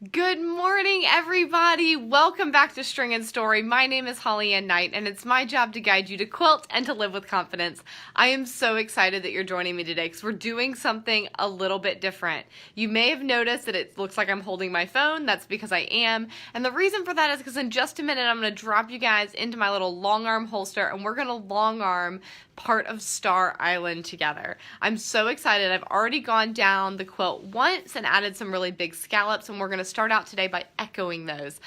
Good morning, everybody. Welcome back to String and Story. My name is HollyAnne Knight, and it's my job to guide you to quilt and to live with confidence. I am so excited that you're joining me today because we're doing something a little bit different. You may have noticed that it looks like I'm holding my phone. That's because I am. And the reason for that is because in just a minute, I'm going to drop you guys into my little long arm holster, and we're going to long arm part of Star Island together. I'm so excited. I've already gone down the quilt once and added some really big scallops, and we're going to start out today by echoing those,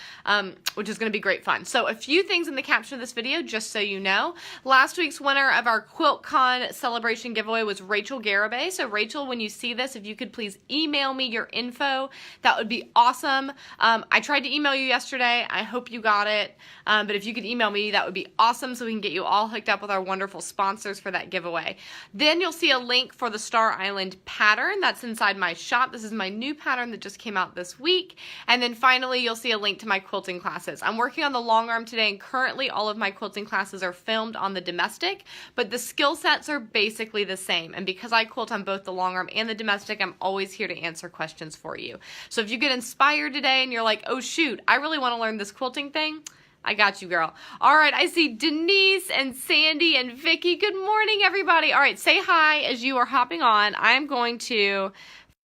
which is going to be great fun. So a few things in the caption of this video, just so you know. Last week's winner of our QuiltCon celebration giveaway was Rachel Garibay. So Rachel, when you see this, if you could please email me your info, that would be awesome. I tried to email you yesterday. I hope you got it. But if you could email me, that would be awesome so we can get you all hooked up with our wonderful sponsors for that giveaway. Then you'll see a link for the Star Island pattern that's inside my shop. This is my new pattern that just came out this week. And then finally, you'll see a link to my quilting classes. I'm working on the long arm today, and currently all of my quilting classes are filmed on the domestic, but the skill sets are basically the same. And because I quilt on both the long arm and the domestic, I'm always here to answer questions for you. So if you get inspired today and you're like, oh shoot, I really want to learn this quilting thing, I got you, girl. All right, I see Denise and Sandy and Vicky. Good morning, everybody. All right, say hi as you are hopping on. I'm going to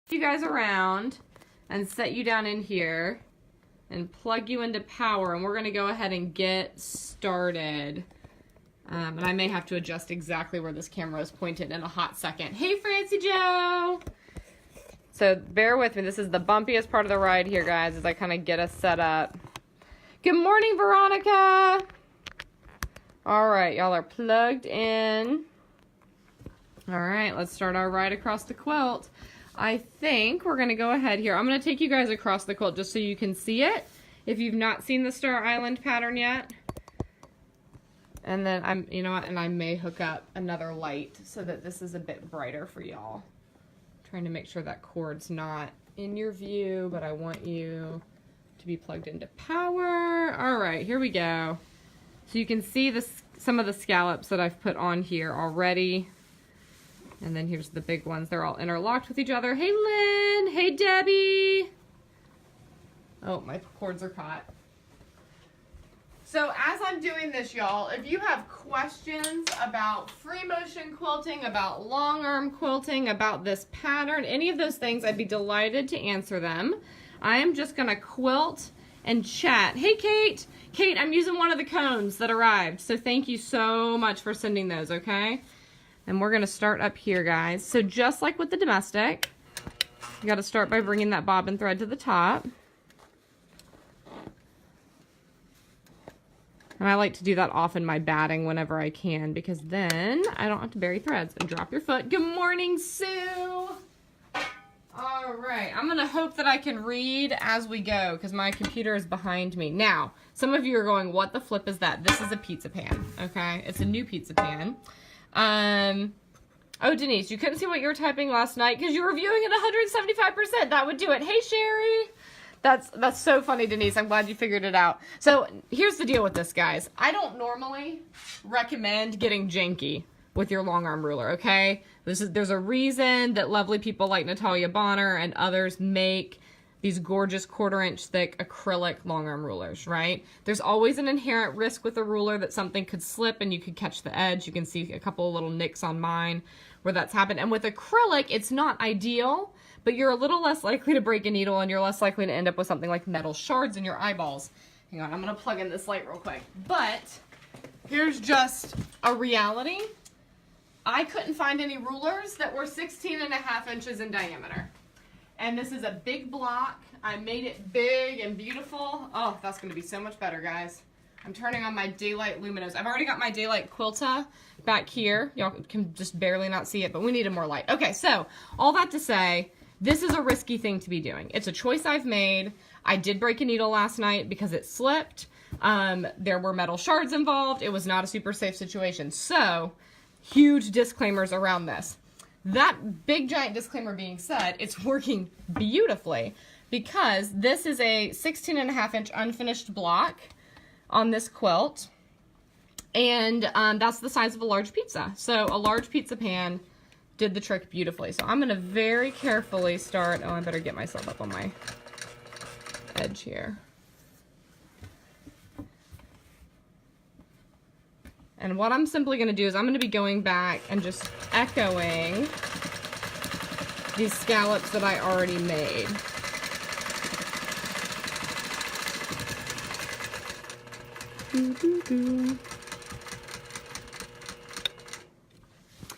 flip you guys around and set you down in here and plug you into power, and we're going to go ahead and get started. And I may have to adjust exactly where this camera is pointed in a hot second. Hey, Francie Joe. So bear with me. This is the bumpiest part of the ride here, guys, as I kind of get us set up. Good morning, Veronica. All right, y'all are plugged in. All right, let's start our ride across the quilt. I think we're gonna go ahead here. I'm gonna take you guys across the quilt just so you can see it if you've not seen the Star Island pattern yet. And then you know what, and I may hook up another light so that this is a bit brighter for y'all. Trying to make sure that cord's not in your view, but I want you to be plugged into power. All right, here we go. So you can see some of the scallops that I've put on here already. And then here's the big ones. They're all interlocked with each other. Hey, Lynn. Hey, Debbie. Oh, my cords are caught. So as I'm doing this, y'all, if you have questions about free motion quilting, about long arm quilting, about this pattern, any of those things, I'd be delighted to answer them. I am just going to quilt and chat. Hey, Kate. Kate, I'm using one of the cones that arrived. So thank you so much for sending those, okay? And we're going to start up here, guys. So just like with the domestic, you got to start by bringing that bobbin thread to the top. And I like to do that off in my batting whenever I can, because then I don't have to bury threads. And drop your foot. Good morning, Sue. All right, I'm gonna hope that I can read as we go because my computer is behind me. Now, some of you are going, what the flip is that? This is a pizza pan, okay? It's a new pizza pan. Oh, Denise, you couldn't see what you were typing last night because you were viewing at 175%. That would do it. Hey, Sherry. That's so funny, Denise. I'm glad you figured it out. So here's the deal with this, guys. I don't normally recommend getting janky with your long arm ruler, okay? There's a reason that lovely people like Natalia Bonner and others make these gorgeous 1/4 inch thick acrylic long arm rulers, right? There's always an inherent risk with a ruler that something could slip and you could catch the edge. You can see a couple of little nicks on mine where that's happened. And with acrylic, it's not ideal, but you're a little less likely to break a needle and you're less likely to end up with something like metal shards in your eyeballs. Hang on, I'm gonna plug in this light real quick. But here's just a reality. I couldn't find any rulers that were 16.5 inches in diameter. And this is a big block. I made it big and beautiful. Oh, that's gonna be so much better, guys. I'm turning on my daylight luminous. I've already got my daylight quilta back here. Y'all can just barely not see it, but we needed more light. Okay, so all that to say, this is a risky thing to be doing. It's a choice I've made. I did break a needle last night because it slipped. There were metal shards involved. It was not a super safe situation. So, huge disclaimers around this. That big giant disclaimer being said, it's working beautifully because this is a 16.5 inch unfinished block on this quilt, and that's the size of a large pizza. So a large pizza pan did the trick beautifully. So I'm going to very carefully start, oh, I better get myself up on my edge here. And what I'm simply going to do is I'm going to be going back and just echoing these scallops that I already made.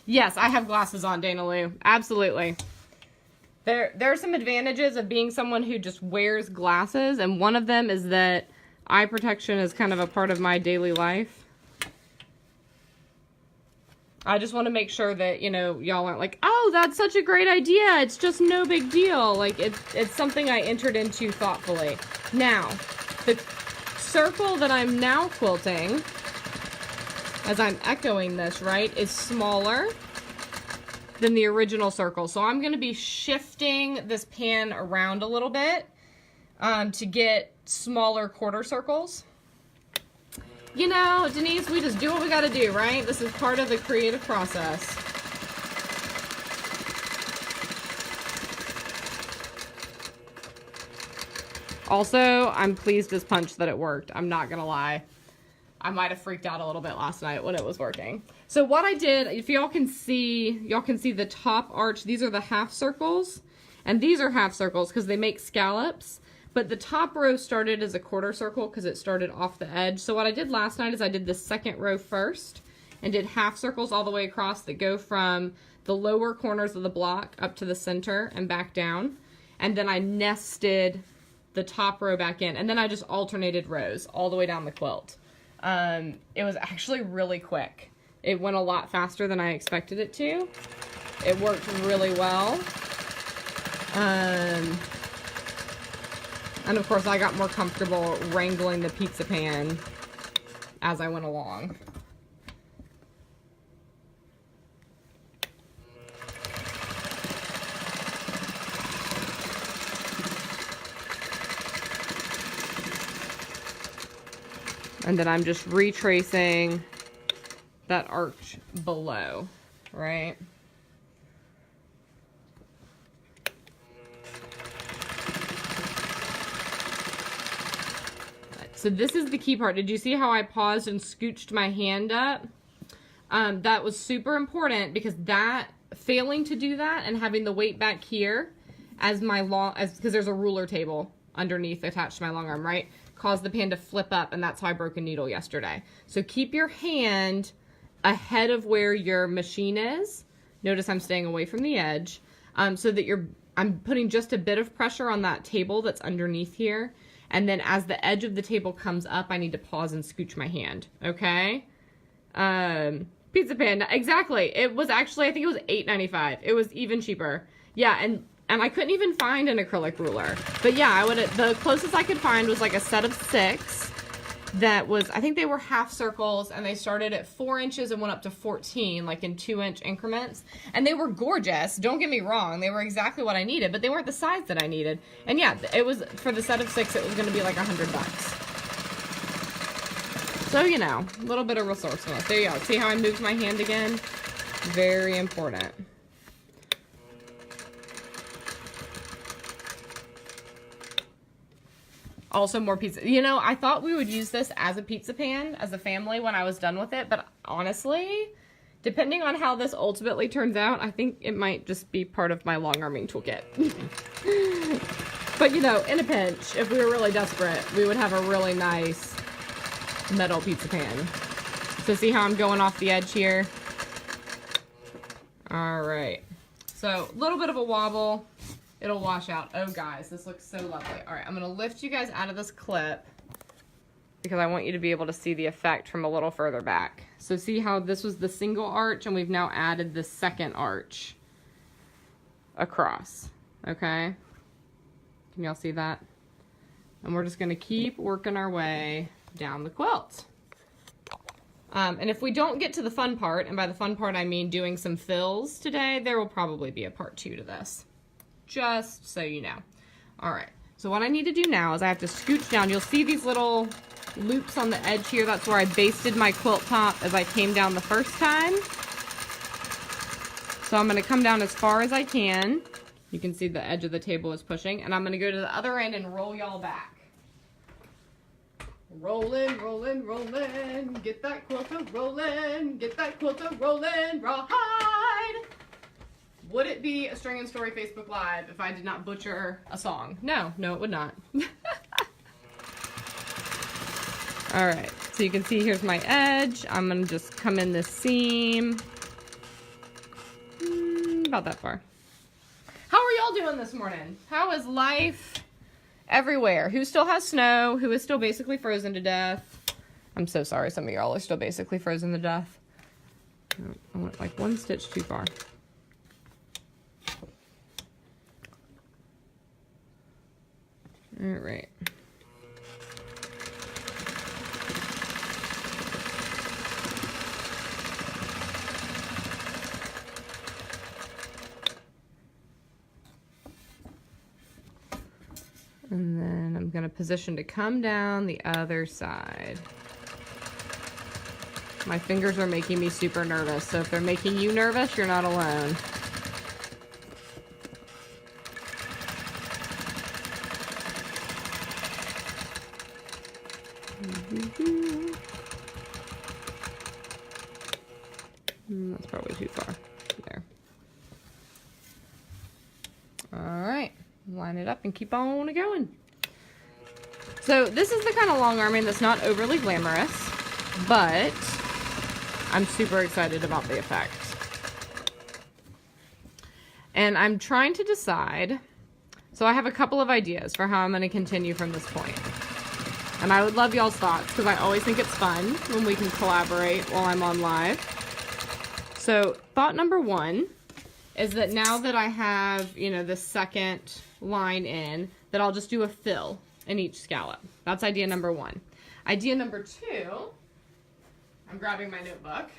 Yes, I have glasses on, Dana Lou. Absolutely. There are some advantages of being someone who just wears glasses, and one of them is that eye protection is kind of a part of my daily life. I just want to make sure that, you know, y'all aren't like, oh, that's such a great idea. It's just no big deal. Like, it's something I entered into thoughtfully. Now, the circle that I'm now quilting, as I'm echoing this, right, is smaller than the original circle. So I'm going to be shifting this pan around a little bit to get smaller quarter circles. You know, Denise, we just do what we got to do, right? This is part of the creative process. Also, I'm pleased as punch that it worked. I'm not going to lie. I might have freaked out a little bit last night when it was working. So what I did, if y'all can see the top arch. These are the half circles, and these are half circles because they make scallops. But the top row started as a quarter circle because it started off the edge. So what I did last night is I did the second row first and did half circles all the way across that go from the lower corners of the block up to the center and back down. And then I nested the top row back in, and then I just alternated rows all the way down the quilt. It was actually really quick. It went a lot faster than I expected it to. It worked really well. And of course I got more comfortable wrangling the pizza pan as I went along. And then I'm just retracing that arch below, right? So this is the key part. Did you see how I paused and scooched my hand up? That was super important because failing to do that and having the weight back here as because there's a ruler table underneath attached to my long arm, right? Caused the pan to flip up, and that's how I broke a needle yesterday. So keep your hand ahead of where your machine is. Notice I'm staying away from the edge, so that I'm putting just a bit of pressure on that table that's underneath here. And then as the edge of the table comes up, I need to pause and scooch my hand, okay? Pizza pan, exactly. It was actually, I think it was $8.95. It was even cheaper. Yeah, and I couldn't even find an acrylic ruler. But yeah, the closest I could find was like a set of 6 that was, I think they were half circles, and they started at 4 inches and went up to 14, like in 2-inch increments. And they were gorgeous, don't get me wrong. They were exactly what I needed, but they weren't the size that I needed. And yeah, it was, for the set of 6, it was gonna be like $100. So, you know, a little bit of resourcefulness. There you go. See how I moved my hand again? Very important. Also more pizza. You know, I thought we would use this as a pizza pan as a family when I was done with it, but honestly, depending on how this ultimately turns out, I think it might just be part of my long arming toolkit. But you know, in a pinch, if we were really desperate, we would have a really nice metal pizza pan. So see how I'm going off the edge here? All right. So a little bit of a wobble. It'll wash out. Oh, guys, this looks so lovely. All right, I'm going to lift you guys out of this clip because I want you to be able to see the effect from a little further back. So see how this was the single arch, and we've now added the second arch across, okay? Can y'all see that? And we're just going to keep working our way down the quilt. And if we don't get to the fun part, and by the fun part I mean doing some fills today, there will probably be a part 2 to this. Just so you know. All right, so what I need to do now is I have to scooch down. You'll see these little loops on the edge here. That's where I basted my quilt top as I came down the 1st time. So I'm going to come down as far as I can. You can see the edge of the table is pushing, and I'm going to go to the other end and roll y'all back. Rollin', rollin', rollin', get that quilter rollin', get that quilter rollin', rawhide. Would it be a String and Story Facebook Live if I did not butcher a song? No, it would not. All right, so you can see here's my edge. I'm gonna just come in this seam. About that far. How are y'all doing this morning? How is life everywhere? Who still has snow? Who is still basically frozen to death? I'm so sorry, some of y'all are still basically frozen to death. I went like one stitch too far. All right. And then I'm going to position to come down the other side. My fingers are making me super nervous, so if they're making you nervous, you're not alone. That's probably too far. There. All right. Line it up and keep on going. So this is the kind of long arming that's not overly glamorous, but I'm super excited about the effect. And I'm trying to decide, so I have a couple of ideas for how I'm going to continue from this point. And I would love y'all's thoughts because I always think it's fun when we can collaborate while I'm on live. So thought number one is that now that I have, you know, the second line in, that I'll just do a fill in each scallop. That's idea number one. Idea number two, I'm grabbing my notebook,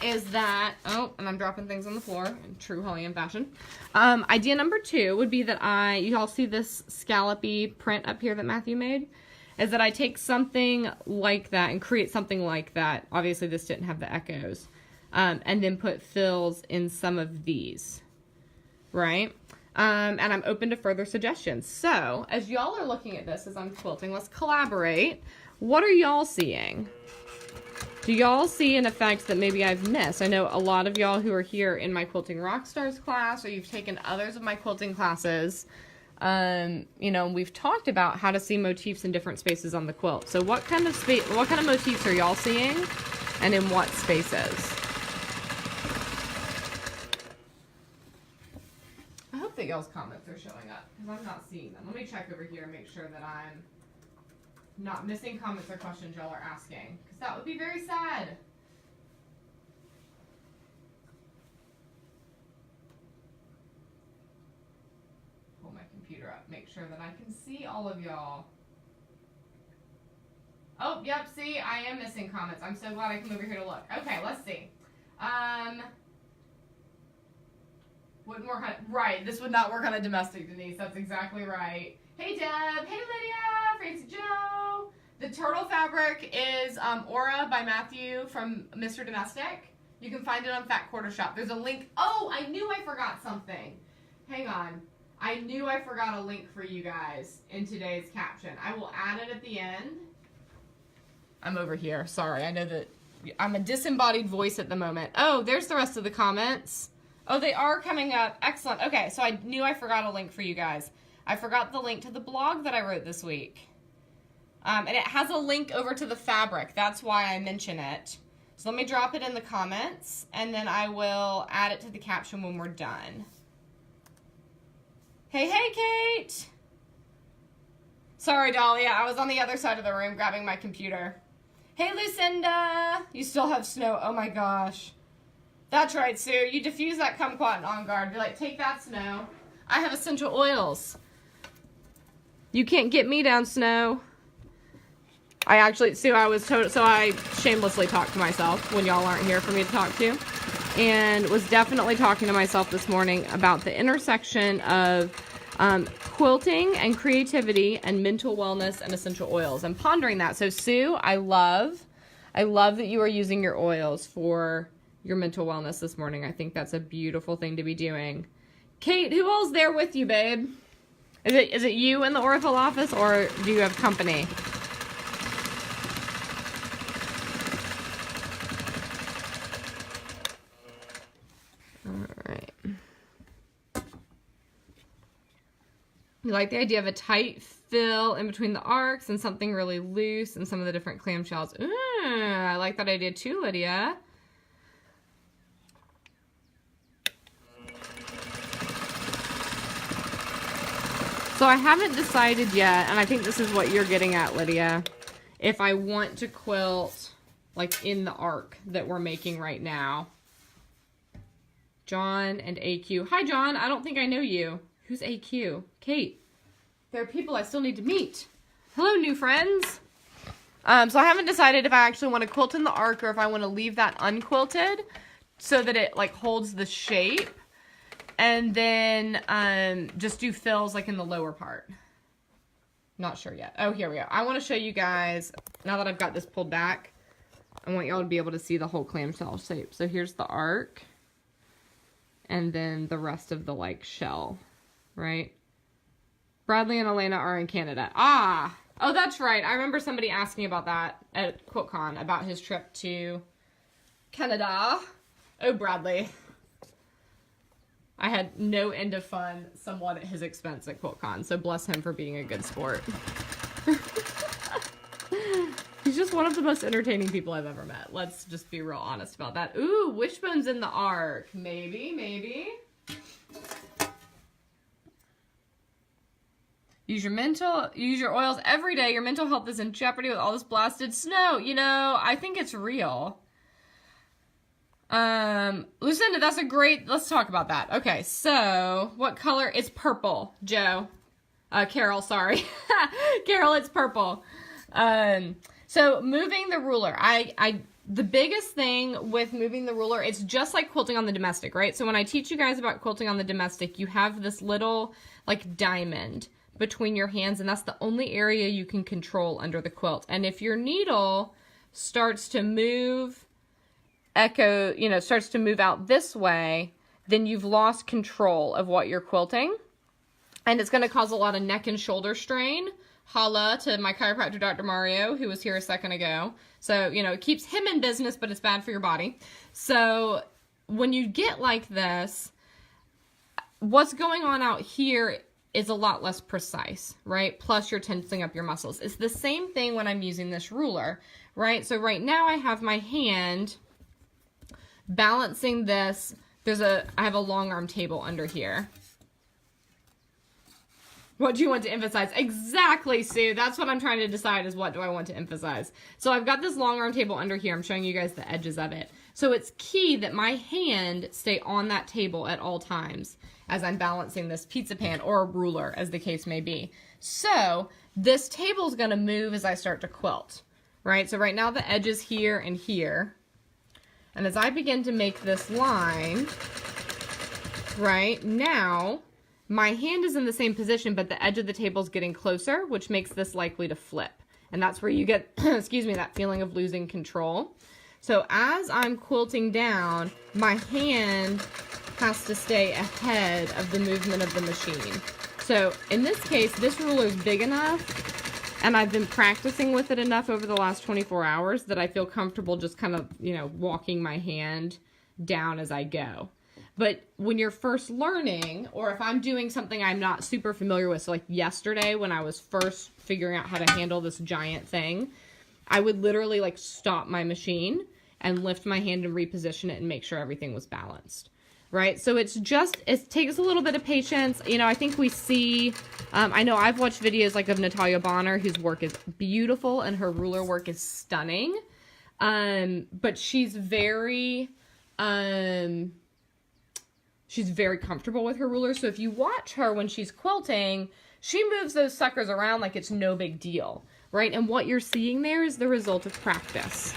is that, oh, and I'm dropping things on the floor in true HollyAnne fashion. Idea number two would be that you all see this scallopy print up here that Matthew made, is that I take something like that and create something like that. Obviously this didn't have the echoes. And then put fills in some of these, right? And I'm open to further suggestions. So, as y'all are looking at this as I'm quilting, let's collaborate. What are y'all seeing? Do y'all see an effect that maybe I've missed? I know a lot of y'all who are here in my Quilting Rockstars class, or you've taken others of my quilting classes, you know, we've talked about how to see motifs in different spaces on the quilt. So what kind of motifs are y'all seeing, and in what spaces? That y'all's comments are showing up because I'm not seeing them. Let me check over here and make sure that I'm not missing comments or questions y'all are asking, because that would be very sad. Pull my computer up, make sure that I can see all of y'all. Oh, yep, see, I am missing comments. I'm so glad I came over here to look. Okay, let's see. Wouldn't work on, right, this would not work on a domestic, Denise. That's exactly right. Hey, Deb. Hey, Lydia. Francie Joe. The turtle fabric is Aura by Matthew from Mr. Domestic. You can find it on Fat Quarter Shop. There's a link. Oh, I knew I forgot something. Hang on. I knew I forgot a link for you guys in today's caption. I will add it at the end. I'm over here. Sorry. I know that I'm a disembodied voice at the moment. Oh, there's the rest of the comments. Oh, they are coming up. Excellent. Okay, so I knew I forgot a link for you guys. I forgot the link to the blog that I wrote this week. And it has a link over to the fabric. That's why I mention it. So let me drop it in the comments, and then I will add it to the caption when we're done. Hey, Kate! Sorry, Dahlia. I was on the other side of the room grabbing my computer. Hey, Lucinda! You still have snow. Oh, my gosh. That's right, Sue. You diffuse that kumquat and on guard. Be like, take that, Snow. I have essential oils. You can't get me down, Snow. I actually, Sue, so I shamelessly talk to myself when y'all aren't here for me to talk to. And was definitely talking to myself this morning about the intersection of quilting and creativity and mental wellness and essential oils. I'm pondering that. So, Sue, I love that you are using your oils for your mental wellness this morning. I think that's a beautiful thing to be doing. Kate, who all's there with you, babe? Is it you in the Oracle office, or do you have company? Alright. You like the idea of a tight fill in between the arcs and something really loose and some of the different clamshells. Ooh, I like that idea too, Lydia. So I haven't decided yet, and I think this is what you're getting at, Lydia, if I want to quilt like in the arc that we're making right now. John and AQ. Hi, John. I don't think I know you. Who's AQ? Kate. There are people I still need to meet. Hello, new friends. So I haven't decided if I actually want to quilt in the arc or if I want to leave that unquilted so that it like holds the shape. And then just do fills like in the lower part. Not sure yet. Oh, here we go. I want to show you guys, now that I've got this pulled back, I want y'all to be able to see the whole clamshell shape. So here's the arc. And then the rest of the like shell, right? Bradley and Elena are in Canada. Ah! Oh, that's right. I remember somebody asking about that at QuiltCon, about his trip to Canada. Oh, Bradley. I had no end of fun, somewhat at his expense at QuiltCon, so bless him for being a good sport. He's just one of the most entertaining people I've ever met. Let's just be real honest about that. Ooh, wishbone's in the arc. Maybe, maybe. Use your oils every day. Your mental health is in jeopardy with all this blasted snow. You know, I think it's real. Lucinda, that's a great, let's talk about that. Okay, so what color? It's purple, Joe. Carol, sorry. Carol, it's purple. So moving the ruler, the biggest thing with moving the ruler, it's just like quilting on the domestic, right? So when I teach you guys about quilting on the domestic, you have this little like diamond between your hands, and that's the only area you can control under the quilt. And if your needle starts to move, starts to move out this way, then you've lost control of what you're quilting. And it's going to cause a lot of neck and shoulder strain. Holla to my chiropractor, Dr. Mario, who was here a second ago. So, it keeps him in business, but it's bad for your body. So when you get like this, what's going on out here is a lot less precise, right? Plus you're tensing up your muscles. It's the same thing when I'm using this ruler, right? So right now I have my hand balancing this. I have a long arm table under here. What do you want to emphasize? Exactly, Sue. That's what I'm trying to decide, is what do I want to emphasize. So I've got this long arm table under here. I'm showing you guys the edges of it. So it's key that my hand stay on that table at all times as I'm balancing this pizza pan or a ruler, as the case may be. So this table is going to move as I start to quilt, right? So right now the edge is here and here. And as I begin to make this line, right now, my hand is in the same position, but the edge of the table is getting closer, which makes this likely to flip. And that's where you get, excuse me, that feeling of losing control. So as I'm quilting down, my hand has to stay ahead of the movement of the machine. So in this case, this ruler is big enough, and I've been practicing with it enough over the last 24 hours that I feel comfortable just kind of, walking my hand down as I go. But when you're first learning, or if I'm doing something I'm not super familiar with, so like yesterday when I was first figuring out how to handle this giant thing, I would literally like stop my machine and lift my hand and reposition it and make sure everything was balanced, right? So it takes a little bit of patience. I think we see, I know I've watched videos like of Natalia Bonner, whose work is beautiful and her ruler work is stunning. But she's very comfortable with her ruler. So if you watch her when she's quilting, she moves those suckers around like it's no big deal, right? And what you're seeing there is the result of practice.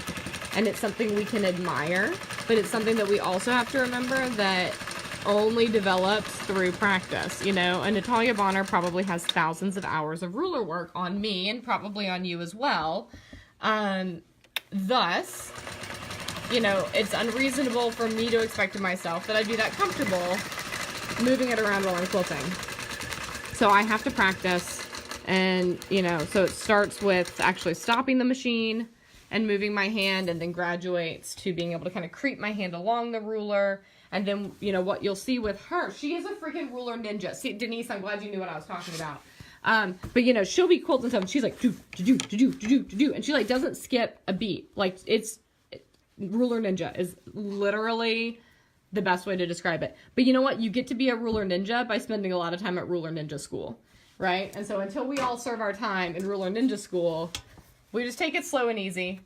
And it's something we can admire, but it's something that we also have to remember that only develops through practice, And Natalia Bonner probably has thousands of hours of ruler work on me and probably on you as well. Thus, it's unreasonable for me to expect of myself that I'd be that comfortable moving it around while I'm quilting. So I have to practice, and, you know, so it starts with actually stopping the machine and moving my hand, and then graduates to being able to kind of creep my hand along the ruler. And then, you know, what you'll see with her, she is a freaking ruler ninja. See, Denise, I'm glad you knew what I was talking about. But, you know, she'll be quilting stuff, and she's like, do, and she, like, doesn't skip a beat. Like, ruler ninja is literally the best way to describe it. But you know what? You get to be a ruler ninja by spending a lot of time at ruler ninja school, right? And so until we all serve our time in ruler ninja school, we just take it slow and easy,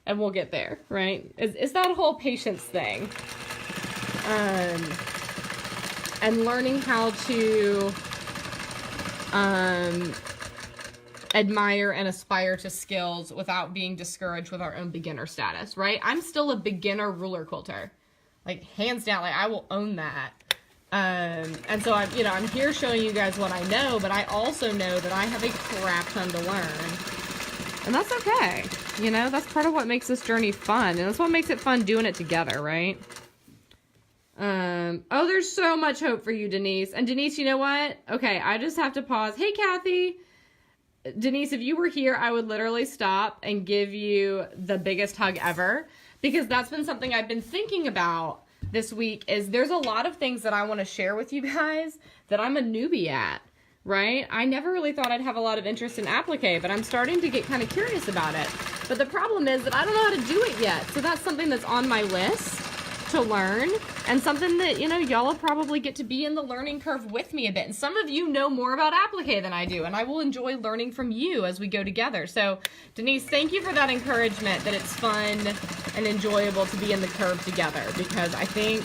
and we'll get there, right? It's that whole patience thing. And learning how to admire and aspire to skills without being discouraged with our own beginner status, right? I'm still a beginner ruler quilter. Like, hands down, like, I will own that. And so I'm here showing you guys what I know, but I also know that I have a crap ton to learn. And that's okay. You know, that's part of what makes this journey fun. And that's what makes it fun doing it together, right? Oh, there's so much hope for you, Denise. And Denise, you know what? Okay, I just have to pause. Hey, Kathy. Denise, if you were here, I would literally stop and give you the biggest hug ever. Because that's been something I've been thinking about this week, is there's a lot of things that I want to share with you guys that I'm a newbie at, right? I never really thought I'd have a lot of interest in applique, but I'm starting to get kind of curious about it. But the problem is that I don't know how to do it yet. So that's something that's on my list to learn, and something that, you know, y'all will probably get to be in the learning curve with me a bit. And some of you know more about applique than I do, and I will enjoy learning from you as we go together. So Denise, thank you for that encouragement, that it's fun and enjoyable to be in the curve together, because I think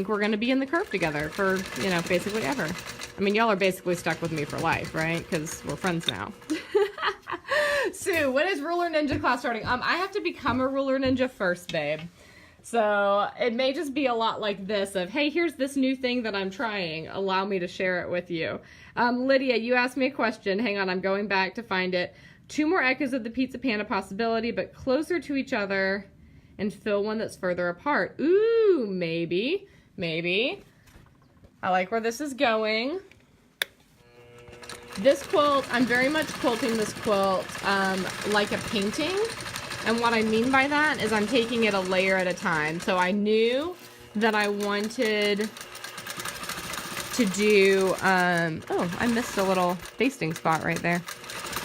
we're going to be in the curve together for, you know, basically ever. I mean, y'all are basically stuck with me for life, right? Because we're friends now. Sue, when is Ruler Ninja class starting? I have to become a Ruler Ninja first, babe. So it may just be a lot like this of, hey, here's this new thing that I'm trying. Allow me to share it with you. Lydia, you asked me a question. Hang on, I'm going back to find it. 2 more echoes of the pizza panda possibility, but closer to each other, and fill one that's further apart. Ooh, maybe. I like where this is going. This quilt, I'm very much quilting this quilt like a painting. And what I mean by that is I'm taking it a layer at a time. So I knew that I wanted to do, oh, I missed a little basting spot right there.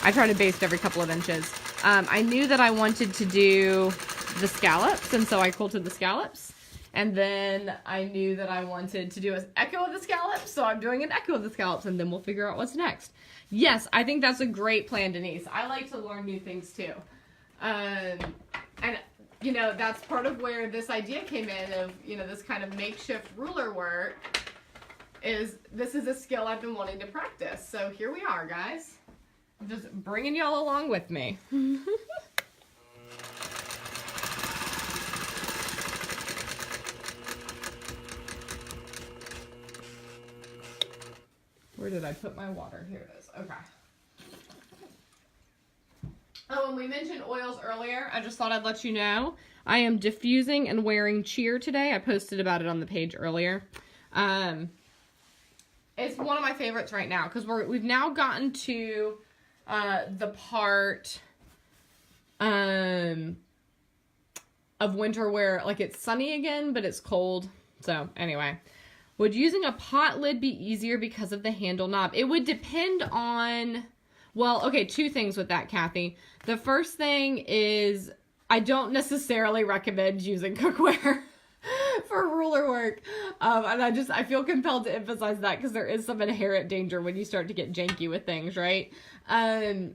I try to baste every couple of inches. I knew that I wanted to do the scallops, and so I quilted the scallops. And then I knew that I wanted to do an echo of the scallops, so I'm doing an echo of the scallops, and then we'll figure out what's next. Yes, I think that's a great plan, Denise. I like to learn new things too. And, you know, that's part of where this idea came in of, you know, this kind of makeshift ruler work is, this is a skill I've been wanting to practice. So here we are, guys. I'm just bringing y'all along with me. Where did I put my water? Here it is. Okay. Oh, and we mentioned oils earlier. I just thought I'd let you know. I am diffusing and wearing cheer today. I posted about it on the page earlier. It's one of my favorites right now because we've now gotten to the part of winter where, like, it's sunny again, but it's cold. So anyway, would using a pot lid be easier because of the handle knob? It would depend on... Well, okay, 2 things with that, Kathy. The first thing is I don't necessarily recommend using cookware for ruler work. And I feel compelled to emphasize that because there is some inherent danger when you start to get janky with things, right? The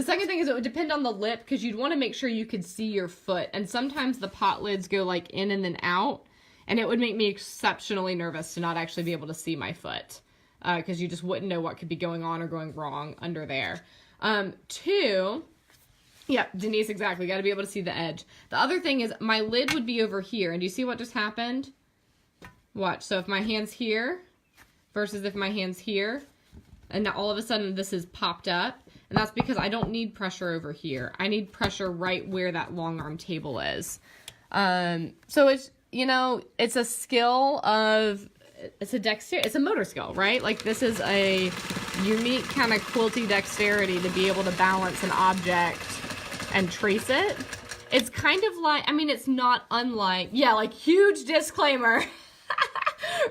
second thing is it would depend on the lip because you'd want to make sure you could see your foot. And sometimes the pot lids go like in and then out. And it would make me exceptionally nervous to not actually be able to see my foot. Because you just wouldn't know what could be going on or going wrong under there. 2, yeah, Denise, exactly. Got to be able to see the edge. The other thing is my lid would be over here. And do you see what just happened? Watch. So if my hand's here versus if my hand's here, and now all of a sudden this is popped up. And that's because I don't need pressure over here. I need pressure right where that long arm table is. So it's, you know, it's a skill of... it's a motor skill, right? Like this is a unique kind of quilty dexterity to be able to balance an object and trace it. It's kind of like, I mean, it's not unlike, yeah, like huge disclaimer.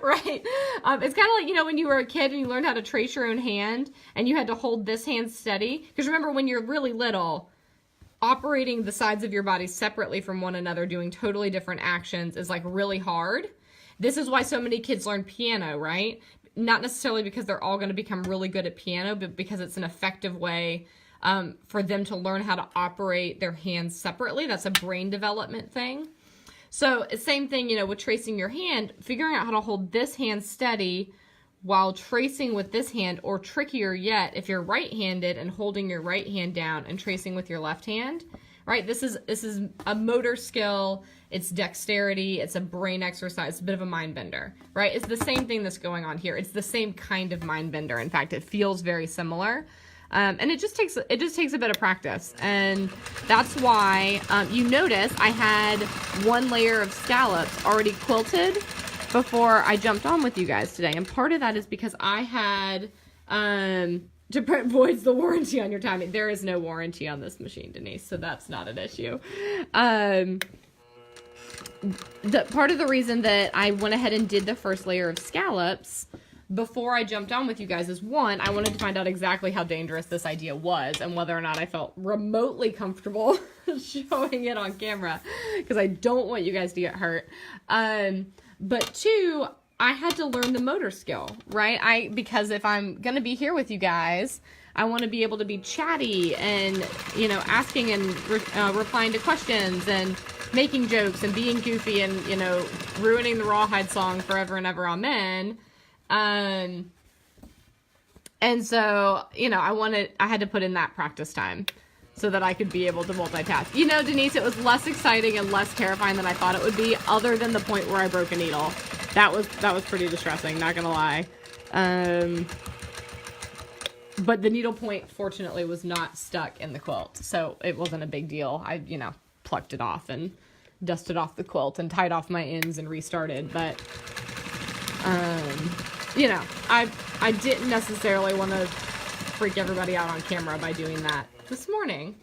Right? It's kind of like, you know, when you were a kid and you learned how to trace your own hand and you had to hold this hand steady. Because remember, when you're really little, operating the sides of your body separately from one another, doing totally different actions is like really hard. This is why so many kids learn piano, right? Not necessarily because they're all going to become really good at piano, but because it's an effective way for them to learn how to operate their hands separately. That's a brain development thing. So same thing, you know, with tracing your hand, figuring out how to hold this hand steady while tracing with this hand, or trickier yet, if you're right-handed and holding your right hand down and tracing with your left hand, right? This is a motor skill. It's dexterity. It's a brain exercise. It's a bit of a mind bender, right? It's the same thing that's going on here. It's the same kind of mind bender. In fact, it feels very similar. And it just takes a bit of practice. And that's why you notice I had one layer of scallops already quilted before I jumped on with you guys today. And part of that is because I had, to avoid the warranty on your timing. There is no warranty on this machine, Denise, so that's not an issue. Part of the reason that I went ahead and did the first layer of scallops before I jumped on with you guys is, one, I wanted to find out exactly how dangerous this idea was and whether or not I felt remotely comfortable showing it on camera, because I don't want you guys to get hurt. But two, I had to learn the motor skill, right? Because if I'm going to be here with you guys, I want to be able to be chatty and, you know, asking and replying to questions and making jokes and being goofy and, you know, ruining the Rawhide song Forever and Ever Amen. And so, you know, I had to put in that practice time so that I could be able to multitask. You know, Denise, it was less exciting and less terrifying than I thought it would be, other than the point where I broke a needle. That was pretty distressing, not gonna lie. But the needle point, fortunately, was not stuck in the quilt, so it wasn't a big deal. I, you know, plucked it off and dusted off the quilt and tied off my ends and restarted, but you know, I didn't necessarily want to freak everybody out on camera by doing that this morning.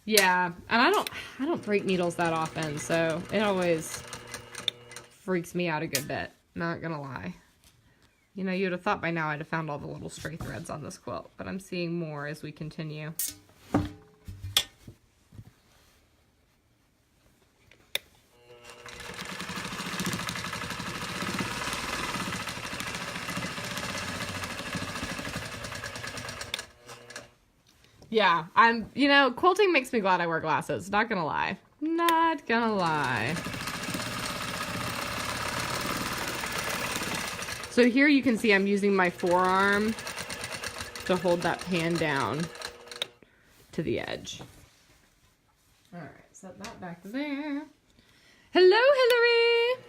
Yeah, and I don't break needles that often, so it always freaks me out a good bit, not gonna lie. You know, you'd have thought by now I'd have found all the little stray threads on this quilt, but I'm seeing more as we continue. Yeah, you know, quilting makes me glad I wear glasses, not gonna lie. Not gonna lie. So here you can see I'm using my forearm to hold that pan down to the edge. All right, set that back there. Hello, Hillary!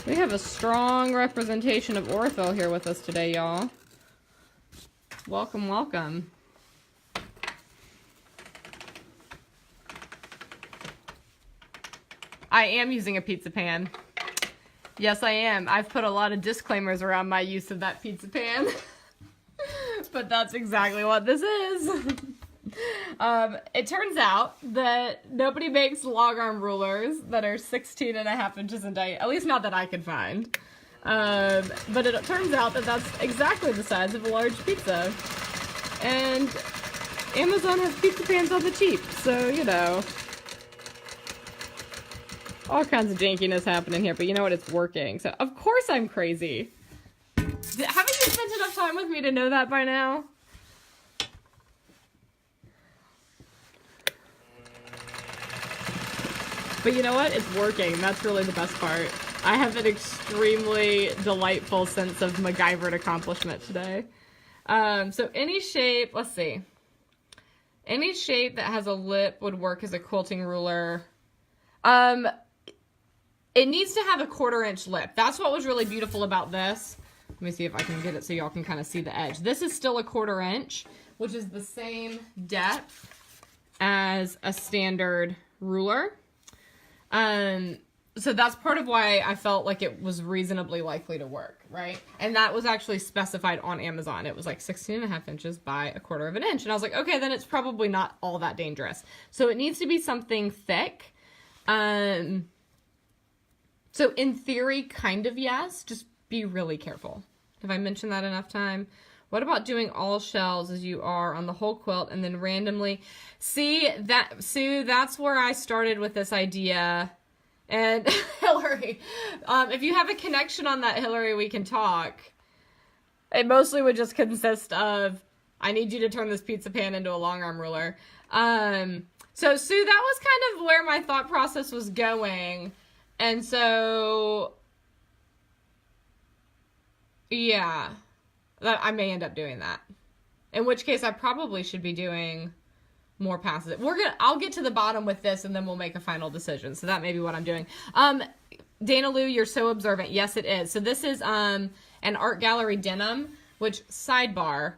We have a strong representation of ortho here with us today, y'all. Welcome, welcome. I am using a pizza pan. Yes, I am. I've put a lot of disclaimers around my use of that pizza pan. But that's exactly what this is. It turns out that nobody makes long arm rulers that are 16.5 inches in diameter. At least not that I could find. But it turns out that that's exactly the size of a large pizza. And Amazon has pizza pans on the cheap. So, you know, all kinds of jankiness happening here, but you know what? It's working. So, of course I'm crazy. Haven't you spent enough time with me to know that by now? But you know what? It's working. That's really the best part. I have an extremely delightful sense of MacGyvered accomplishment today. So any shape, let's see. Any shape that has a lip would work as a quilting ruler. It needs to have a 1/4 inch lip. That's what was really beautiful about this. Let me see if I can get it so y'all can kind of see the edge. This is still a 1/4 inch, which is the same depth as a standard ruler. So that's part of why I felt like it was reasonably likely to work, right? And that was actually specified on Amazon. It was like 16.5 inches by a 1/4 inch. And I was like, okay, then it's probably not all that dangerous. So it needs to be something thick. So in theory, kind of yes, just be really careful. Have I mentioned that enough time? What about doing all shells as you are on the whole quilt and then randomly? See, that, Sue, that's where I started with this idea. And Hillary, if you have a connection on that, Hillary, we can talk. It mostly would just consist of, I need you to turn this pizza pan into a long arm ruler. So Sue, that was kind of where my thought process was going. And so, yeah, that I may end up doing that. In which case I probably should be doing more passes. I'll get to the bottom with this and then we'll make a final decision. So that may be what I'm doing. Dana Lou, you're so observant. Yes, it is. So this is an art gallery denim, which sidebar,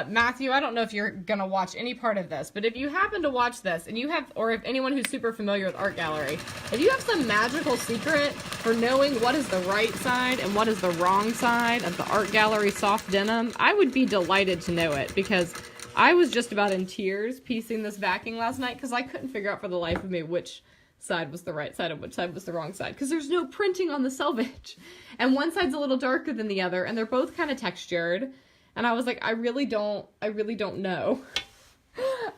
Matthew, I don't know if you're going to watch any part of this, but if you happen to watch this and you have, or if anyone who's super familiar with art gallery, if you have some magical secret for knowing what is the right side and what is the wrong side of the art gallery soft denim, I would be delighted to know it, because I was just about in tears piecing this backing last night because I couldn't figure out for the life of me which side was the right side and which side was the wrong side, because there's no printing on the selvage. And one side's a little darker than the other, and they're both kind of textured. And I was like, I really don't know.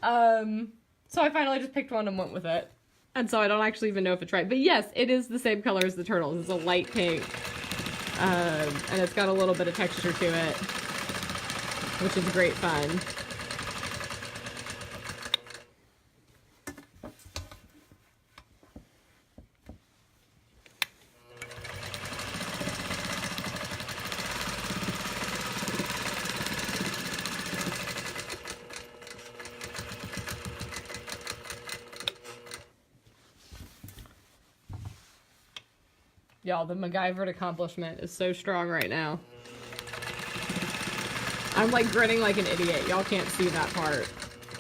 So I finally just picked one and went with it. And so I don't actually even know if it's right. But yes, it is the same color as the turtles. It's a light pink. And it's got a little bit of texture to it, which is great fun. Y'all, the MacGyvered accomplishment is so strong right now. I'm like grinning like an idiot. Y'all can't see that part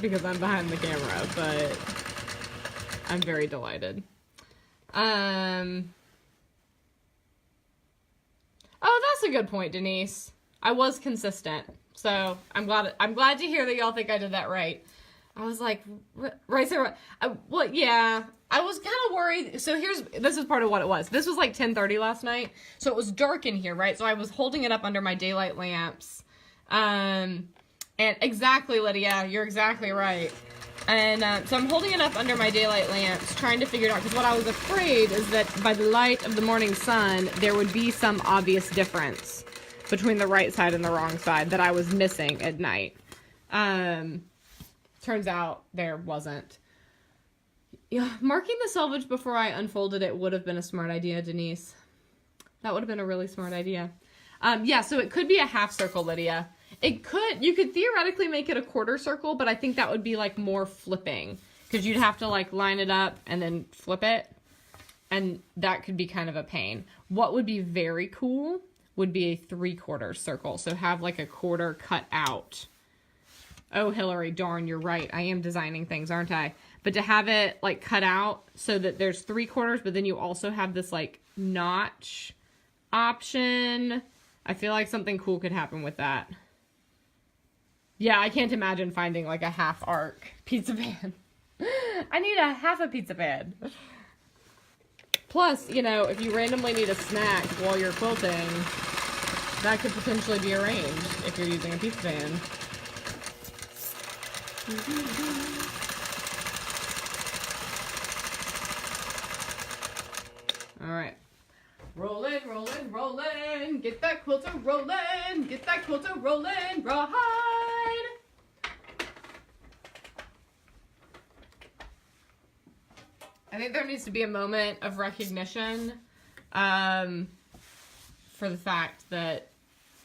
because I'm behind the camera, but I'm very delighted. Oh, that's a good point, Denise. I was consistent, so I'm glad to hear that y'all think I did that right. I was like, right there. Well, yeah. I was kind of worried. So this is part of what it was. This was like 10:30 last night. So it was dark in here, right? So I was holding it up under my daylight lamps. And exactly, Lydia, you're exactly right. And so I'm holding it up under my daylight lamps, trying to figure it out. Because what I was afraid is that by the light of the morning sun, there would be some obvious difference between the right side and the wrong side that I was missing at night. Turns out there wasn't. Yeah, marking the selvage before I unfolded it would have been a smart idea, Denise. That would have been a really smart idea. Yeah, so it could be a half circle, Lydia. You could theoretically make it a 1/4 circle, but I think that would be like more flipping, because you'd have to like line it up and then flip it, and that could be kind of a pain. What would be very cool would be a 3/4 circle, so have like a 1/4 cut out. Oh, Hillary, darn, you're right. I am designing things, aren't I? But to have it like cut out so that there's 3/4, but then you also have this like notch option. I feel like something cool could happen with that. Yeah, I can't imagine finding like a half arc pizza pan. I need a half a pizza pan. Plus, you know, if you randomly need a snack while you're quilting, that could potentially be arranged if you're using a pizza pan. All right. Rolling, rolling, rolling. Get that quilter rolling. Get that quilter rolling. Rawhide. I think there needs to be a moment of recognition for the fact that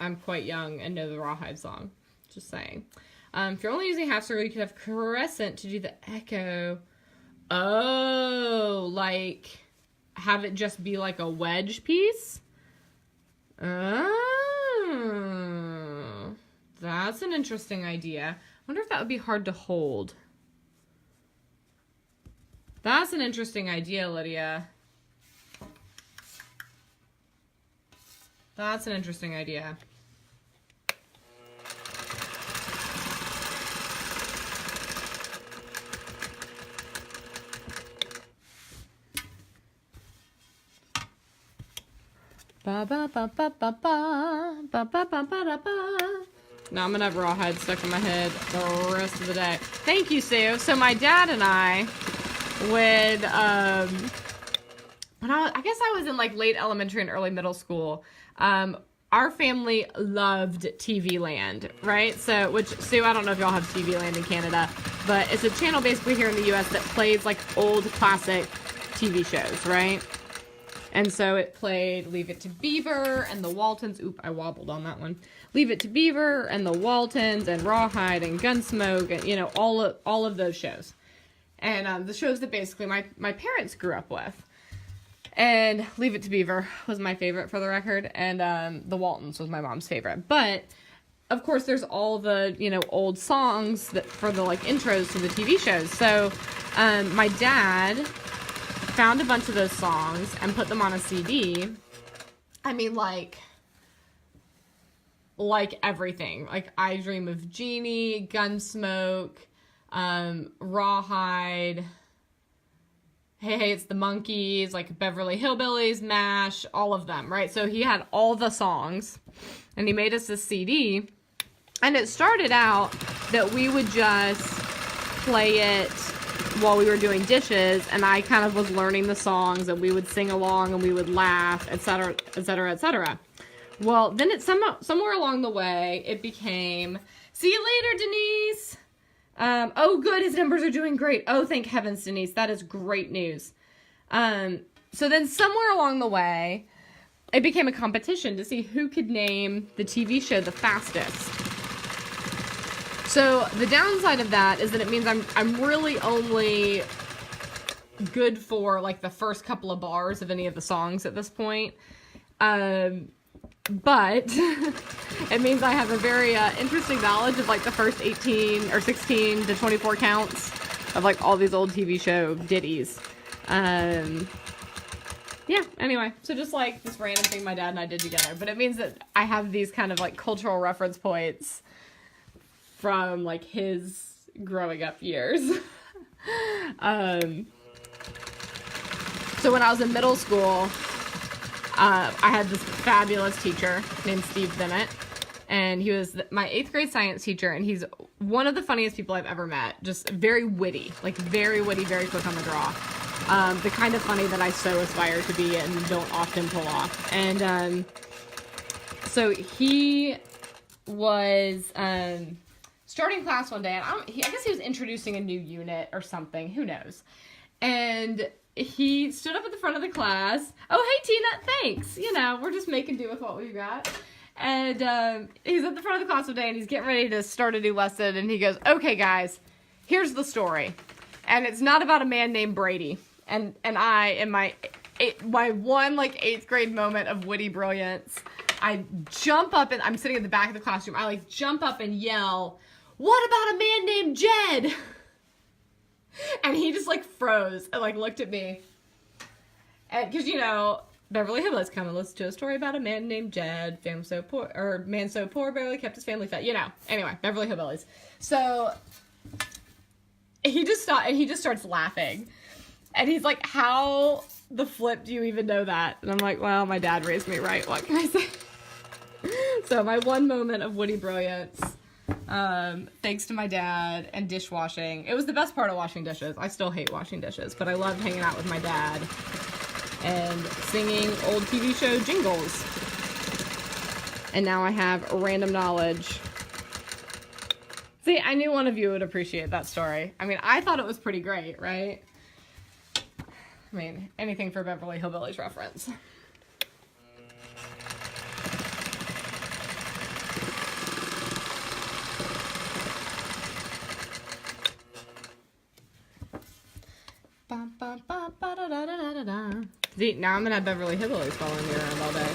I'm quite young and know the Rawhide song. Just saying. If you're only using half circle, you could have crescent to do the echo. Oh, like have it just be like a wedge piece? Oh. That's an interesting idea. I wonder if that would be hard to hold. That's an interesting idea, Lydia. That's an interesting idea. Ba ba ba ba ba ba ba ba ba ba ba. Now I'm gonna have rawhide stuck in my head the rest of the day. Thank you, Sue. So my dad and I would, when I guess I was in like late elementary and early middle school. Our family loved TV Land, right? So, which, Sue, I don't know if y'all have TV Land in Canada, but it's a channel basically here in the U.S. that plays like old classic TV shows, right? And so it played Leave It to Beaver and the Waltons. Oop, I wobbled on that one. Leave It to Beaver and the Waltons and Rawhide and Gunsmoke and, you know, all of those shows. And the shows that basically my parents grew up with. And Leave It to Beaver was my favorite, for the record. And the Waltons was my mom's favorite. But, of course, there's all the, you know, old songs that for the, like, intros to the TV shows. So my dad found a bunch of those songs and put them on a CD. I mean, like everything. Like, I Dream of Jeannie, Gunsmoke, Rawhide, Hey Hey It's the Monkees, like Beverly Hillbillies, MASH, all of them, right? So he had all the songs, and he made us a CD, and it started out that we would just play it while we were doing dishes, and I kind of was learning the songs, and we would sing along, and we would laugh, etc., etc., etc. Well, then it somewhere along the way, it became, see you later, Denise! Oh, good, his numbers are doing great. Oh, thank heavens, Denise, that is great news. So then somewhere along the way, it became a competition to see who could name the TV show the fastest. So the downside of that is that it means I'm really only good for like the first couple of bars of any of the songs at this point. But it means I have a very interesting knowledge of like the first 18 or 16 to 24 counts of like all these old TV show ditties. Yeah, anyway, so just like this random thing my dad and I did together. But it means that I have these kind of like cultural reference points from like his growing up years. So when I was in middle school, I had this fabulous teacher named Steve Bennett, and he was my 8th grade science teacher, and he's one of the funniest people I've ever met. Just very witty, very quick on the draw. The kind of funny that I so aspire to be and don't often pull off. And so he was starting class one day, and I guess he was introducing a new unit or something, who knows. And he stood up at the front of the class. Oh, hey, Tina, thanks. You know, we're just making do with what we've got. And he's at the front of the class one day, and he's getting ready to start a new lesson, and he goes, okay, guys, here's the story. And it's not about a man named Brady. And I, in my one, 8th grade moment of witty brilliance, I jump up, and I'm sitting at the back of the classroom. I, jump up and yell, what about a man named Jed? And he just, froze and, looked at me. And, because, you know, Beverly Hillbillies come and listen to a story about a man named Jed, man so poor, barely kept his family fed. You know, anyway, Beverly Hillbillies. So, he just stopped, and he just starts laughing. And he's like, how the flip do you even know that? And I'm like, well, my dad raised me right, what can I say? So, my one moment of witty brilliance, thanks to my dad and dishwashing. It was the best part of washing dishes. I still hate washing dishes, but I loved hanging out with my dad and singing old TV show jingles. And now I have random knowledge. See, I knew one of you would appreciate that story. I mean, I thought it was pretty great, right? I mean, anything for Beverly Hillbillies reference. See, now I'm gonna have Beverly Hillbillies following me around all day.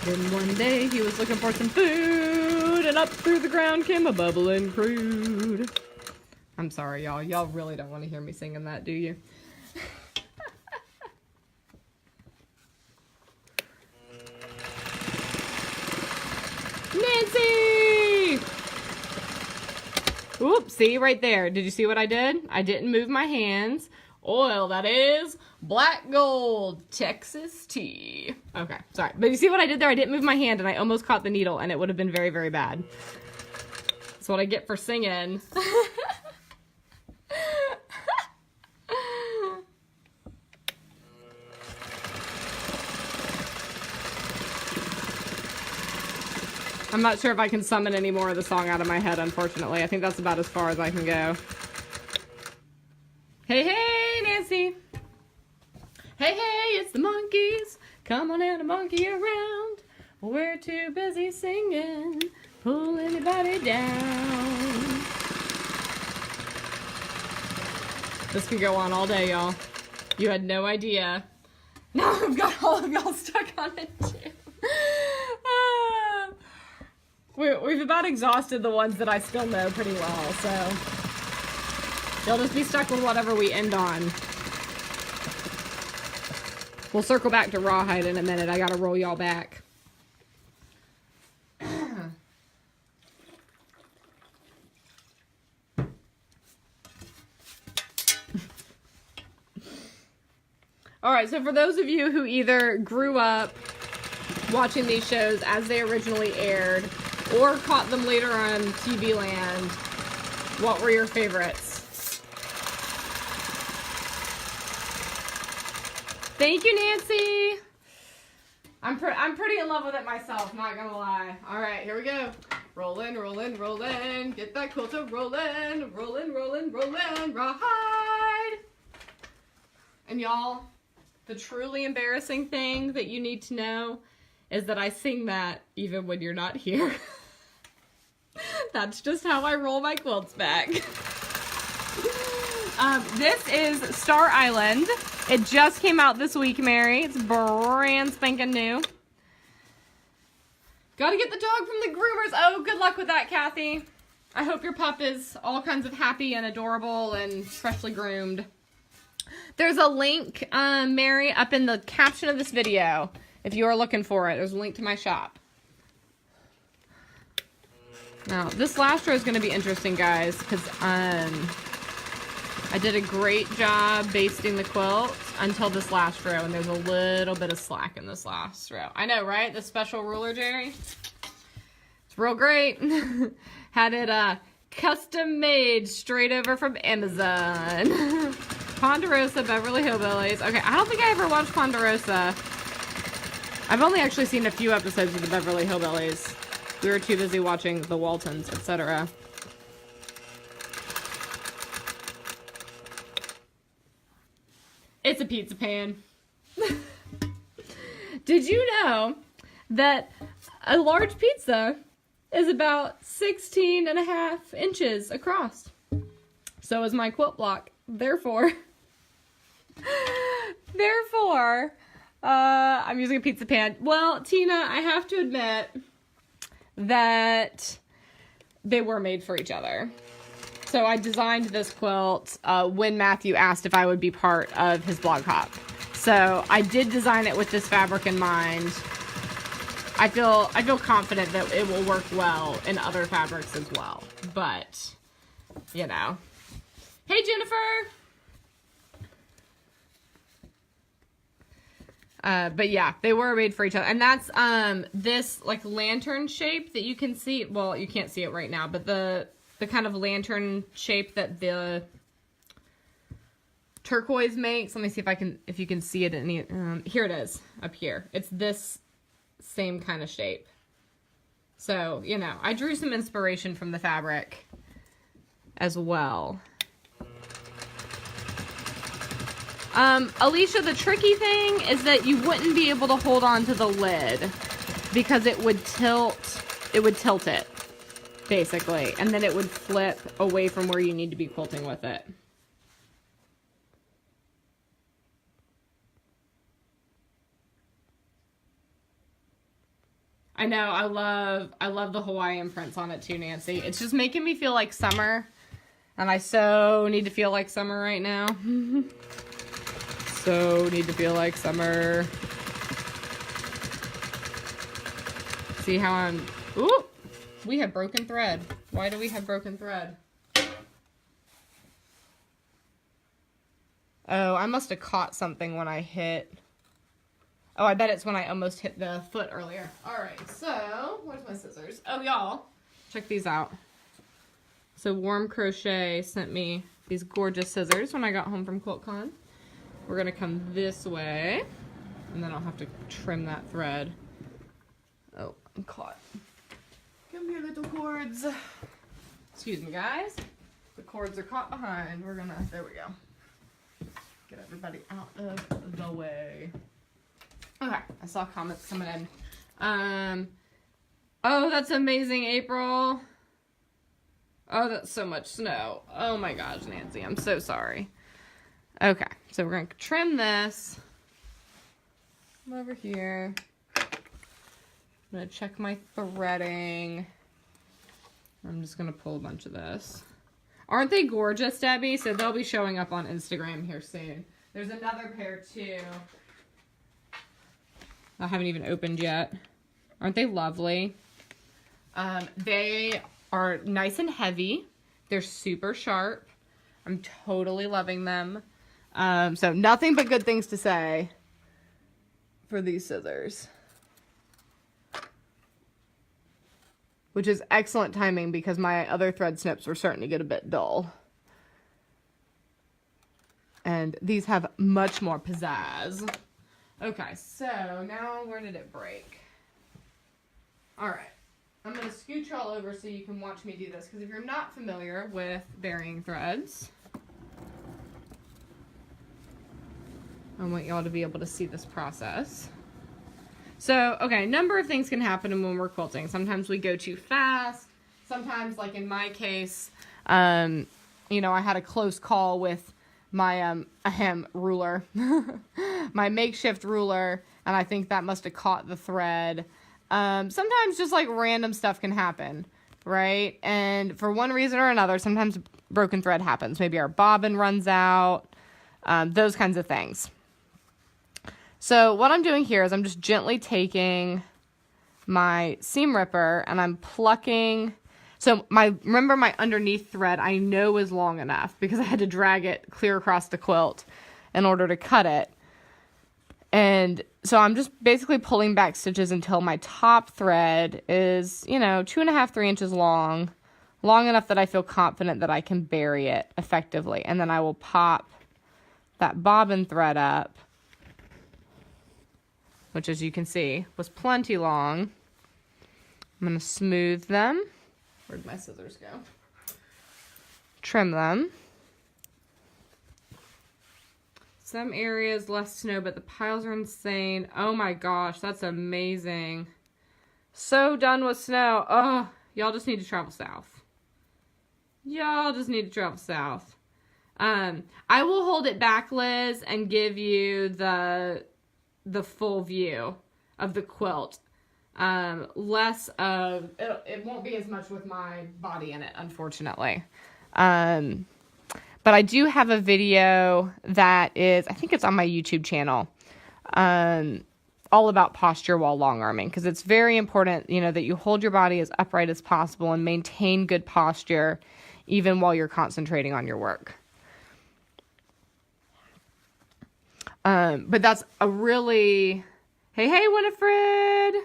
Then one day he was looking for some food, and up through the ground came a bubbling crude. I'm sorry, y'all. Y'all really don't want to hear me singing that, do you? Nancy! Oops, see right there. Did you see what I did? I didn't move my hands. Oil, that is black gold, Texas tea. Okay, sorry. But you see what I did there? I didn't move my hand and I almost caught the needle and it would have been very, very bad. That's what I get for singing. I'm not sure if I can summon any more of the song out of my head, unfortunately. I think that's about as far as I can go. Hey, hey, Nancy. Hey, hey, it's the monkeys. Come on in and monkey around. We're too busy singing. Pull anybody down. This could go on all day, y'all. You had no idea. Now I've got all of y'all stuck on it, too. We've about exhausted the ones that I still know pretty well, so you'll just be stuck with whatever we end on. We'll circle back to Rawhide in a minute. I gotta roll y'all back. Alright, so for those of you who either grew up watching these shows as they originally aired, or caught them later on TV Land, what were your favorites? Thank you, Nancy. I'm pretty in love with it myself, not gonna lie. All right, here we go. Rollin', rollin', rollin'. Get that quilter rollin', rollin', rollin', rollin'. Rawhide. And y'all, the truly embarrassing thing that you need to know is that I sing that even when you're not here. That's just how I roll my quilts back. This is Star Island. It just came out this week, Mary. It's brand spanking new. Gotta get the dog from the groomers. Oh, good luck with that, Kathy. I hope your pup is all kinds of happy and adorable and freshly groomed. There's a link, Mary, up in the caption of this video. If you are looking for it, there's a link to my shop. Now, this last row is going to be interesting, guys, because I did a great job basting the quilt until this last row, and there's a little bit of slack in this last row. I know, right? The special ruler, Jerry? It's real great. Had it custom made straight over from Amazon. Ponderosa, Beverly Hillbillies. Okay, I don't think I ever watched Ponderosa. I've only actually seen a few episodes of the Beverly Hillbillies. We were too busy watching the Waltons, etc. It's a pizza pan. Did you know that a large pizza is about 16.5 inches across? So is my quilt block. Therefore, I'm using a pizza pan. Well, Tina, I have to admit that they were made for each other. So I designed this quilt when Matthew asked if I would be part of his blog hop. So I did design it with this fabric in mind. I feel confident that it will work well in other fabrics as well. But, you know. Hey, Jennifer! But yeah, they were made for each other. And that's this like lantern shape that you can see. Well, you can't see it right now, but the kind of lantern shape that the turquoise makes. Let me see if you can see it in the, here it is, up here. It's this same kind of shape. So, you know, I drew some inspiration from the fabric as well. Alicia, the tricky thing is that you wouldn't be able to hold on to the lid because it would tilt it, basically, and then it would flip away from where you need to be quilting with it. I know, I love the Hawaiian prints on it too, Nancy. It's just making me feel like summer. And I so need to feel like summer right now. So need to feel like summer. See how I'm, ooh, we have broken thread. Why do we have broken thread? Oh, I must have caught something when I hit. Oh, I bet it's when I almost hit the foot earlier. All right, so where's my scissors? Oh, y'all, check these out. So Warm Crochet sent me these gorgeous scissors when I got home from QuiltCon. We're gonna come this way, and then I'll have to trim that thread. Oh, I'm caught. Come here, little cords. Excuse me, guys. The cords are caught behind. We're gonna, there we go. Get everybody out of the way. Okay, I saw comments coming in. Oh, that's amazing, April. Oh, that's so much snow. Oh my gosh, Nancy, I'm so sorry. Okay, so we're gonna trim this. Come over here. I'm gonna check my threading. I'm just gonna pull a bunch of this. Aren't they gorgeous, Debbie? So they'll be showing up on Instagram here soon. There's another pair too. I haven't even opened yet. Aren't they lovely? They are nice and heavy. They're super sharp. I'm totally loving them. So nothing but good things to say for these scissors. Which is excellent timing because my other thread snips were starting to get a bit dull. And these have much more pizzazz. Okay, so now where did it break? All right, I'm gonna scooch all over so you can watch me do this, because if you're not familiar with burying threads, I want y'all to be able to see this process. So, okay, a number of things can happen when we're quilting. Sometimes we go too fast. Sometimes, like in my case, you know, I had a close call with my ruler, my makeshift ruler, and I think that must have caught the thread. Sometimes just like random stuff can happen, right? And for one reason or another, sometimes broken thread happens. Maybe our bobbin runs out, those kinds of things. So what I'm doing here is I'm just gently taking my seam ripper and I'm plucking. So remember my underneath thread I know is long enough because I had to drag it clear across the quilt in order to cut it. And so I'm just basically pulling back stitches until my top thread is, you know, 2.5, 3 inches long enough that I feel confident that I can bury it effectively. And then I will pop that bobbin thread up, which as you can see was plenty long. I'm going to smooth them. Where'd my scissors go? Trim them. Some areas less snow, but the piles are insane. Oh my gosh, that's amazing. So done with snow. Oh, y'all just need to travel south. Y'all just need to travel south. I will hold it back, Liz, and give you the full view of the quilt. Less of, it won't be as much with my body in it, unfortunately. But I do have a video that is, I think it's on my YouTube channel, all about posture while long arming, because it's very important, you know, that you hold your body as upright as possible and maintain good posture even while you're concentrating on your work. But that's a really, hey, Winifred.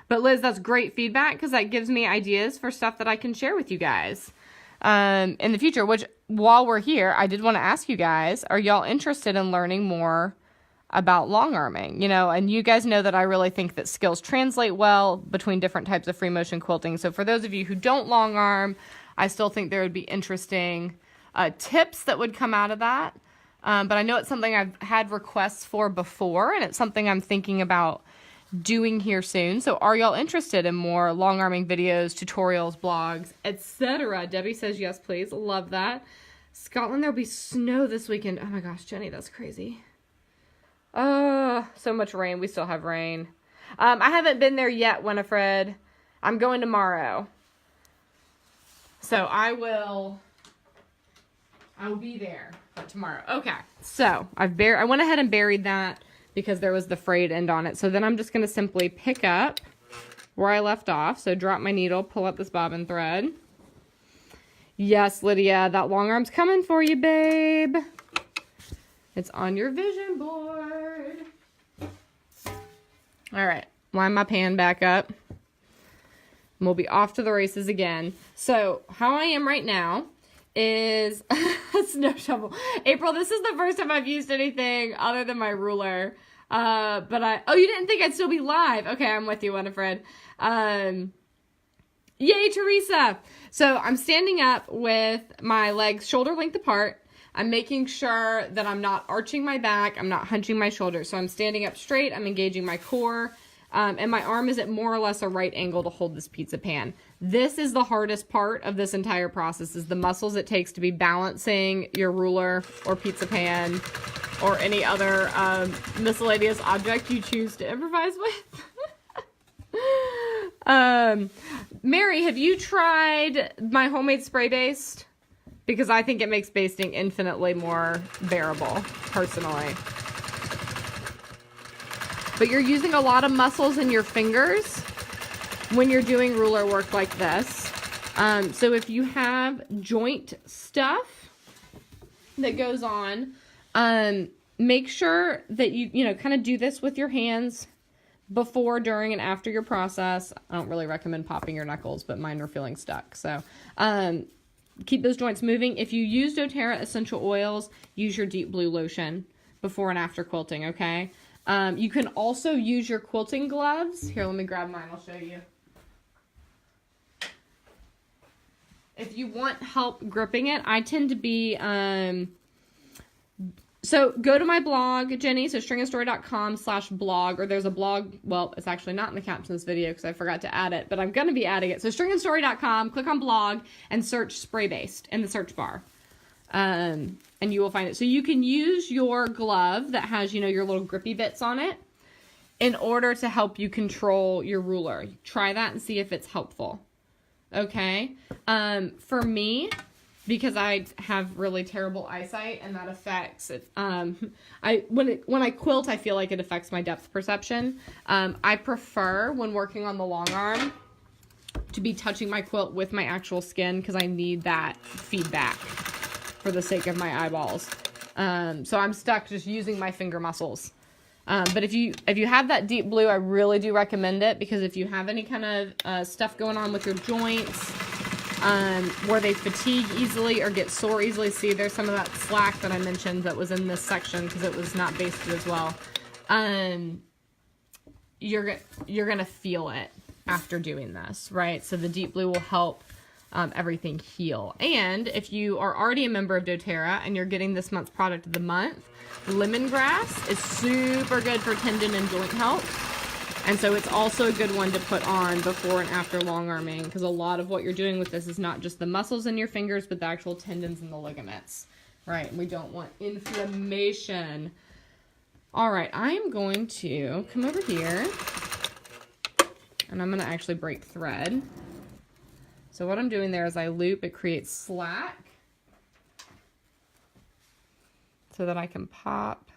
But Liz, that's great feedback because that gives me ideas for stuff that I can share with you guys in the future, which while we're here, I did want to ask you guys, are y'all interested in learning more about long arming? You know, and you guys know that I really think that skills translate well between different types of free motion quilting. So for those of you who don't long arm, I still think there would be interesting tips that would come out of that. But I know it's something I've had requests for before, and it's something I'm thinking about doing here soon. So are y'all interested in more long arming videos, tutorials, blogs, etc.? Debbie says yes, please. Love that. Scotland, there'll be snow this weekend. Oh my gosh, Jenny, that's crazy. Oh, so much rain. We still have rain. I haven't been there yet, Winifred. I'm going tomorrow. So I will be there tomorrow. Okay. So I went ahead and buried that because there was the frayed end on it. So then I'm just going to simply pick up where I left off. So drop my needle, pull up this bobbin thread. Yes, Lydia, that long arm's coming for you, babe. It's on your vision board. All right, line my pan back up. And we'll be off to the races again. So how I am right now is a snow shovel. April, this is the first time I've used anything other than my ruler. Oh, you didn't think I'd still be live. Okay, I'm with you, Winifred. Yay, Teresa. So I'm standing up with my legs shoulder length apart. I'm making sure that I'm not arching my back. I'm not hunching my shoulders. So I'm standing up straight. I'm engaging my core. And my arm is at more or less a right angle to hold this pizza pan. This is the hardest part of this entire process, is the muscles it takes to be balancing your ruler or pizza pan or any other miscellaneous object you choose to improvise with. Mary, have you tried my homemade spray baste? Because I think it makes basting infinitely more bearable, personally. But you're using a lot of muscles in your fingers when you're doing ruler work like this. So if you have joint stuff that goes on, make sure that you kind of do this with your hands before, during, and after your process. I don't really recommend popping your knuckles, but mine are feeling stuck. So keep those joints moving. If you use doTERRA essential oils, use your deep blue lotion before and after quilting, okay? You can also use your quilting gloves. Here, let me grab mine. I'll show you. If you want help gripping it, I tend to be... So go to my blog, Jenny, so stringandstory.com/blog, or there's a blog, well, it's actually not in the caption of this video because I forgot to add it, but I'm going to be adding it. So stringandstory.com, click on blog, and search spray based in the search bar. And you will find it. So you can use your glove that has, your little grippy bits on it in order to help you control your ruler. Try that and see if it's helpful. Okay? For me, because I have really terrible eyesight and that affects it. When I quilt, I feel like it affects my depth perception. I prefer, when working on the long arm, to be touching my quilt with my actual skin because I need that feedback for the sake of my eyeballs. So I'm stuck just using my finger muscles. But if you have that deep blue, I really do recommend it, because if you have any kind of stuff going on with your joints, where they fatigue easily or get sore easily. See, there's some of that slack that I mentioned that was in this section because it was not basted as well. You're gonna feel it after doing this, right? So the deep blue will help everything heal. And if you are already a member of doTERRA and you're getting this month's product of the month, lemongrass is super good for tendon and joint health. And so it's also a good one to put on before and after long arming, because a lot of what you're doing with this is not just the muscles in your fingers, but the actual tendons and the ligaments, right? And we don't want inflammation. All right, I am going to come over here, and I'm going to actually break thread. So what I'm doing there is I loop, it creates slack so that I can pop.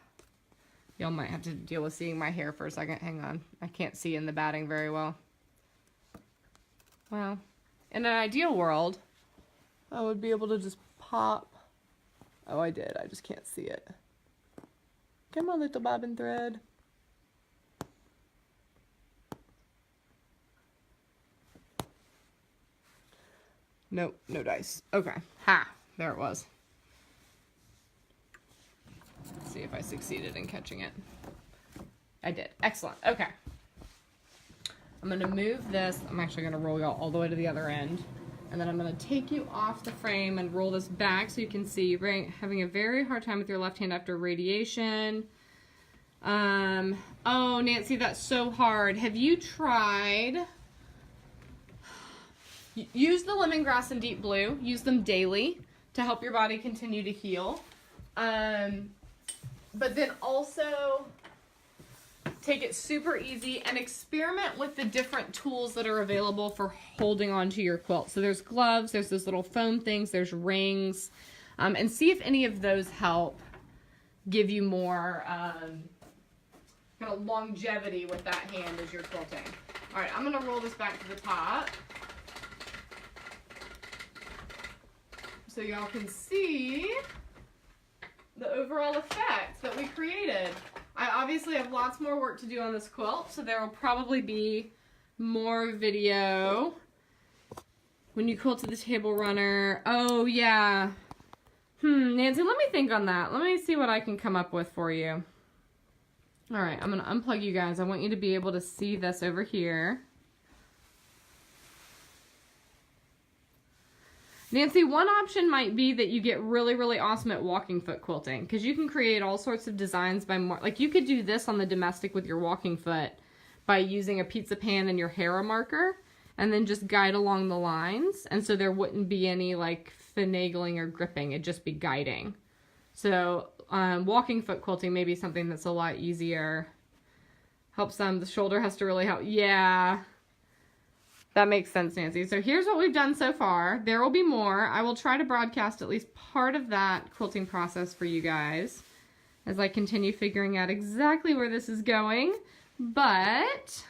Y'all might have to deal with seeing my hair for a second. Hang on. I can't see in the batting very well. Well, in an ideal world, I would be able to just pop. Oh, I did. I just can't see it. Come on, little bobbin thread. Nope, no dice. Okay. Ha! There it was. Let's see if I succeeded in catching it. I did. Excellent. Okay. I'm going to move this. I'm actually going to roll y'all all the way to the other end. And then I'm going to take you off the frame and roll this back so you can see you're having a very hard time with your left hand after radiation. Oh, Nancy, that's so hard. Have you tried... Use the lemongrass and deep blue. Use them daily to help your body continue to heal. But then also take it super easy and experiment with the different tools that are available for holding onto your quilt. So there's gloves, there's those little foam things, there's rings, and see if any of those help give you more kind of longevity with that hand as you're quilting. All right, I'm gonna roll this back to the top so y'all can see the overall effect that we created. I obviously have lots more work to do on this quilt, so there will probably be more video when you quilt to the table runner. Oh yeah. Nancy, let me think on that. Let me see what I can come up with for you. All right, I'm gonna unplug you guys. I want you to be able to see this over here. Nancy, one option might be that you get really, really awesome at walking foot quilting, because you can create all sorts of designs by like you could do this on the domestic with your walking foot by using a pizza pan and your Hera marker and then just guide along the lines, and so there wouldn't be any like finagling or gripping, it'd just be guiding. So walking foot quilting may be something that's a lot easier. Helps them, the shoulder has to really help. Yeah. That makes sense, Nancy. So here's what we've done so far. There will be more. I will try to broadcast at least part of that quilting process for you guys as I continue figuring out exactly where this is going. But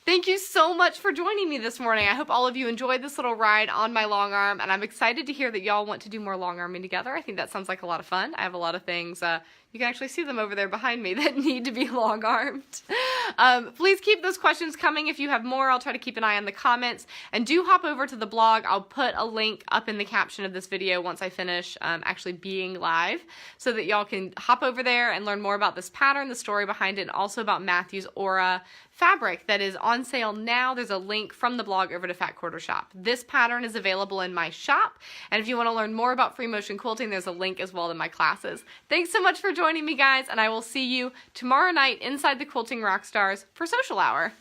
thank you so much for joining me this morning. I hope all of you enjoyed this little ride on my long arm, and I'm excited to hear that y'all want to do more long arming together. I think that sounds like a lot of fun. I have a lot of things, you can actually see them over there behind me, that need to be long armed. Please keep those questions coming. If you have more, I'll try to keep an eye on the comments, and do hop over to the blog. I'll put a link up in the caption of this video once I finish actually being live, so that y'all can hop over there and learn more about this pattern, the story behind it, and also about Matthew's Aura fabric that is on sale now. There's a link from the blog over to Fat Quarter Shop. This pattern is available in my shop, and if you want to learn more about free motion quilting, there's a link as well to my classes. Thanks so much for joining me, guys, and I will see you tomorrow night inside the Quilting Rockstars for Social Hour.